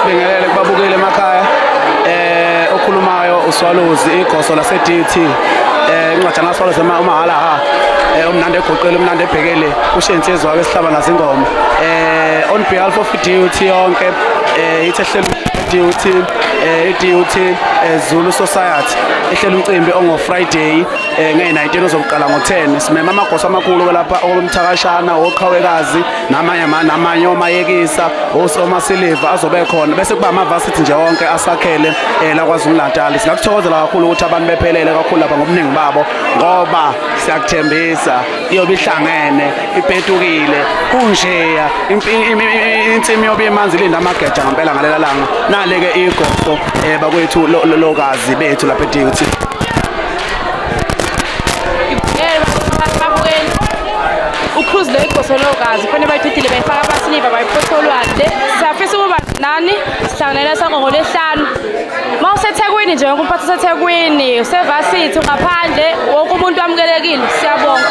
sibingelele kubabukeli emakhaya okhulumayo uSwalozi igoso lase DUT incwajana Swalozi umahala umnandi egoqele umnandi ebhekele ushensizwa ke sihlaba nazingoma on behalf of DUT yonke ithehlelo DUT Zulu Society ehlela umcimbi ongo Friday nge-19 ozoqala ngo-10 simema amagoso amakhulu ke lapha oMthakashana oqhawekazi namanye omayekisa osomasiliva azobe khona bese kuba ama-varsity nje wonke asakhele la KwaZulu Natal. Singakuthokozela kakhulu ukuthi abantu bephelele kakhulu lapha ngobuningi babo ngoba siyakuthembisa iyobe ihlangene ipetukile kunjeya insimi yobe imanzi linda amageja ngempela ngalela langa naleke igoso bakwethu lokazi bethu lapha eDUT. Ucruise le igoso lokazi khona bayithithile bayifaka abasiliva bayipotholwande safisa ukuba nani sihlanganele sonke ngoLwesihlanu mawuseThekwini nje wonke umphathi useThekwini usevarsity ngaphandle wonke umuntu wamukelekile siyabonga.